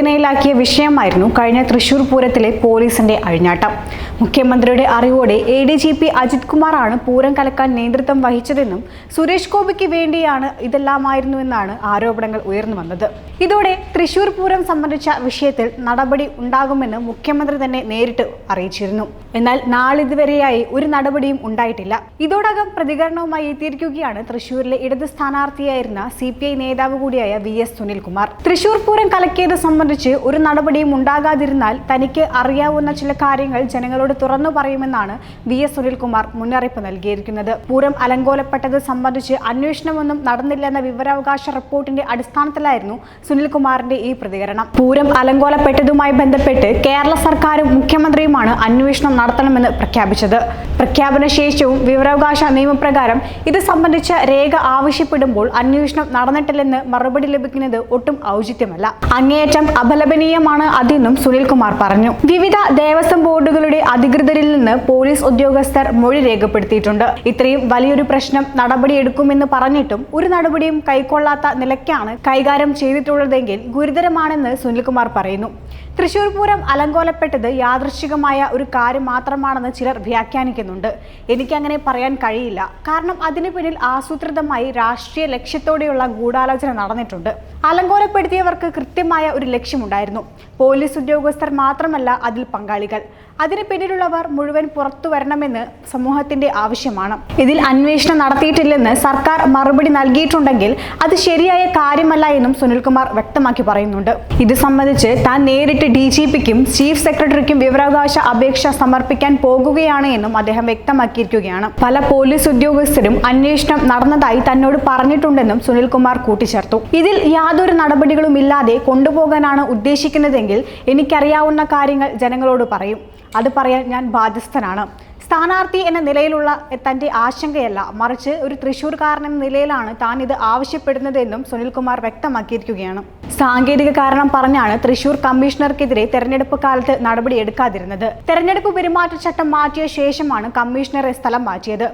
ചോദ്യനയിലാക്കിയ വിഷയമായിരുന്നു കഴിഞ്ഞ തൃശൂർ പൂരത്തിലെ പോലീസിന്റെ അഴിഞ്ഞാട്ടം. മുഖ്യമന്ത്രിയുടെ അറിവോടെ ADGP അജിത് കുമാറാണ് പൂരം കലക്കാൻ നേതൃത്വം വഹിച്ചതെന്നും സുരേഷ് ഗോപിക്ക് വേണ്ടിയാണ് ഇതെല്ലാമായിരുന്നുവെന്നാണ് ആരോപണങ്ങൾ ഉയർന്നു വന്നത്. ഇതോടെ തൃശൂർ പൂരം സംബന്ധിച്ച വിഷയത്തിൽ നടപടി ഉണ്ടാകുമെന്ന് മുഖ്യമന്ത്രി തന്നെ നേരിട്ട് അറിയിച്ചിരുന്നു. എന്നാൽ നാളിതുവരെയായി ഒരു നടപടിയും ഉണ്ടായിട്ടില്ല. ഇതോടകം പ്രതികരണവുമായി എത്തിയിരിക്കുകയാണ് തൃശൂരിലെ ഇടത് സ്ഥാനാർത്ഥിയായിരുന്ന CPI നേതാവ് കൂടിയായ VS സുനിൽകുമാർ. തൃശൂർ പൂരം കലക്കിയത് സംബന്ധിച്ച് ഒരു നടപടിയും ഉണ്ടാകാതിരുന്നാൽ തനിക്ക് അറിയാവുന്ന ചില കാര്യങ്ങൾ ജനങ്ങളോട് തുറന്നു പറയുമെന്നാണ് VS സുനിൽകുമാർ മുന്നറിയിപ്പ് നൽകിയിരിക്കുന്നത്. പൂരം അലങ്കോലപ്പെട്ടത് സംബന്ധിച്ച് അന്വേഷണമൊന്നും നടന്നില്ലെന്ന വിവരാവകാശ റിപ്പോർട്ടിന്റെ അടിസ്ഥാനത്തിലായിരുന്നു സുനിൽകുമാറിന്റെ ഈ പ്രതികരണം. പൂരം അലങ്കോലപ്പെട്ടതുമായി ബന്ധപ്പെട്ട് കേരള സർക്കാരും മുഖ്യമന്ത്രിയുമാണ് അന്വേഷണം നടത്തണമെന്ന് പ്രഖ്യാപിച്ചത്. പ്രഖ്യാപന ശേഷവും വിവരാവകാശ നിയമപ്രകാരം ഇത് സംബന്ധിച്ച രേഖ ആവശ്യപ്പെടുമ്പോൾ അന്വേഷണം നടന്നിട്ടില്ലെന്ന് മറുപടി ലഭിക്കുന്നത് ഒട്ടും ഔചിത്യമല്ല, അങ്ങേയറ്റം അപലപനീയമാണ് അതെന്നും സുനിൽകുമാർ പറഞ്ഞു. വിവിധ ദേവസ്വം ബോർഡുകളുടെ അധികൃതരിൽ നിന്ന് പോലീസ് ഉദ്യോഗസ്ഥർ മൊഴി രേഖപ്പെടുത്തിയിട്ടുണ്ട്. ഇത്രയും വലിയൊരു പ്രശ്നം നടപടിയെടുക്കുമെന്ന് പറഞ്ഞിട്ടും ഒരു നടപടിയും കൈക്കൊള്ളാത്ത നിലയ്ക്കാണ് കൈകാര്യം ചെയ്തിട്ടുള്ളതെങ്കിൽ ഗുരുതരമാണെന്ന് സുനിൽകുമാർ പറയുന്നു. തൃശൂർ പൂരം അലങ്കോലപ്പെട്ടത് യാദൃശ്ചികമായ ഒരു കാര്യം മാത്രമാണെന്ന് ചിലർ വ്യാഖ്യാനിക്കുന്നുണ്ട്. എനിക്കങ്ങനെ പറയാൻ കഴിയില്ല. കാരണം അതിനു പിന്നിൽ ആസൂത്രിതമായി രാഷ്ട്രീയ ലക്ഷ്യത്തോടെയുള്ള ഗൂഢാലോചന നടന്നിട്ടുണ്ട്. അലങ്കോലപ്പെടുത്തിയവർക്ക് കൃത്യമായ ഒരു ലക്ഷ്യമുണ്ടായിരുന്നു. പോലീസ് ഉദ്യോഗസ്ഥർ മാത്രമല്ല അതിൽ പങ്കാളികൾ. അതിന് പിന്നിലുള്ളവർ മുഴുവൻ പുറത്തു വരണമെന്ന് സമൂഹത്തിന്റെ ആവശ്യമാണ്. ഇതിൽ അന്വേഷണം നടത്തിയിട്ടില്ലെന്ന് സർക്കാർ മറുപടി നൽകിയിട്ടുണ്ടെങ്കിൽ അത് ശരിയായ കാര്യമല്ല എന്നും സുനിൽകുമാർ വ്യക്തമാക്കി പറയുന്നുണ്ട്. ഇത് സംബന്ധിച്ച് താൻ നേരിട്ട് DGPക്കും ചീഫ് സെക്രട്ടറിക്കും വിവരാവകാശ അപേക്ഷ സമർപ്പിക്കാൻ പോകുകയാണ് എന്നും അദ്ദേഹം വ്യക്തമാക്കിയിരിക്കുകയാണ്. പല പോലീസ് ഉദ്യോഗസ്ഥരും അന്വേഷണം നടന്നതായി തന്നോട് പറഞ്ഞിട്ടുണ്ടെന്നും സുനിൽകുമാർ കൂട്ടിച്ചേർത്തു. ഇതിൽ യാതൊരു നടപടികളും ഇല്ലാതെ കൊണ്ടുപോകാനാണ് ഉദ്ദേശിക്കുന്നതെങ്കിൽ എനിക്കറിയാവുന്ന കാര്യങ്ങൾ ജനങ്ങളോട് പറയും. അത് പറയാൻ ഞാൻ ബാധ്യസ്ഥനാണ്. സ്ഥാനാർത്ഥി എന്ന നിലയിലുള്ള തന്റെ ആശങ്കയല്ല, മറിച്ച് ഒരു തൃശ്ശൂർക്കാരൻ എന്ന നിലയിലാണ് താൻ ഇത് ആവശ്യപ്പെടുന്നതെന്നും സുനിൽകുമാർ വ്യക്തമാക്കിയിരിക്കുകയാണ്. സാങ്കേതിക കാരണം പറഞ്ഞാണ് തൃശൂർ കമ്മീഷണർക്കെതിരെ തെരഞ്ഞെടുപ്പ് കാലത്ത് നടപടി എടുക്കാതിരുന്നത്. തെരഞ്ഞെടുപ്പ് പെരുമാറ്റച്ചട്ടം മാറ്റിയ ശേഷമാണ് കമ്മീഷണറെ സ്ഥലം മാറ്റിയത്.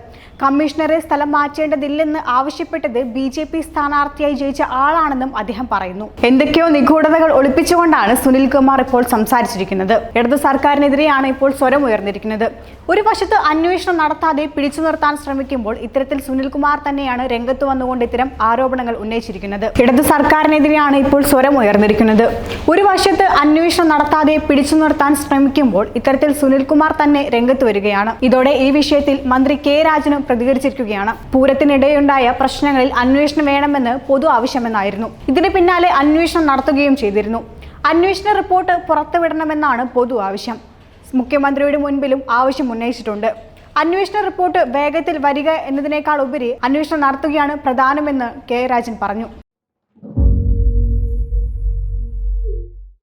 കമ്മീഷണറെ സ്ഥലം മാറ്റേണ്ടതില്ലെന്ന് ആവശ്യപ്പെട്ടത് BJP സ്ഥാനാർത്ഥിയായി ജയിച്ച ആളാണെന്നും അദ്ദേഹം പറയുന്നു. എന്തൊക്കെയോ നിഗൂഢതകൾ ഒളിപ്പിച്ചുകൊണ്ടാണ് സുനിൽകുമാർ ഇപ്പോൾ സംസാരിച്ചിരിക്കുന്നത്. ഇടതു സർക്കാരിനെതിരെയാണ് ഇപ്പോൾ സ്വരം ഉയർന്നിരിക്കുന്നത്. ഒരു വശത്ത് അന്വേഷണം നടത്താതെ പിടിച്ചു നിർത്താൻ ശ്രമിക്കുമ്പോൾ ഇത്തരത്തിൽ സുനിൽകുമാർ തന്നെയാണ് രംഗത്ത് വന്നുകൊണ്ട് ഇത്തരം ആരോപണങ്ങൾ ഉന്നയിച്ചിരിക്കുന്നത്. ഇടതു സർക്കാരിനെതിരെയാണ് ഇപ്പോൾ സ്വരം ഉയർന്നിരിക്കുന്നത്. ഒരു വശത്ത് അന്വേഷണം നടത്താതെ പിടിച്ചു നിർത്താൻ ശ്രമിക്കുമ്പോൾ ഇത്തരത്തിൽ സുനിൽകുമാർ തന്നെ രംഗത്ത് വരികയാണ്. ഇതോടെ ഈ വിഷയത്തിൽ മന്ത്രി K രാജനും പ്രതികരിച്ചിരിക്കുകയാണ്. പൂരത്തിനിടെയുണ്ടായ പ്രശ്നങ്ങളിൽ അന്വേഷണം വേണമെന്ന് പൊതു ആവശ്യമെന്നായിരുന്നു. ഇതിന് പിന്നാലെ അന്വേഷണം നടത്തുകയും ചെയ്തിരുന്നു. അന്വേഷണ റിപ്പോർട്ട് പുറത്തുവിടണമെന്നാണ് പൊതു ആവശ്യം. മുഖ്യമന്ത്രിയുടെ മുൻപിലും ആവശ്യം ഉന്നയിച്ചിട്ടുണ്ട്. അന്വേഷണ റിപ്പോർട്ട് വേഗത്തിൽ വരിക എന്നതിനേക്കാൾ ഉപരി അന്വേഷണം നടത്തുകയാണ് പ്രധാനമെന്ന് K രാജൻ പറഞ്ഞു.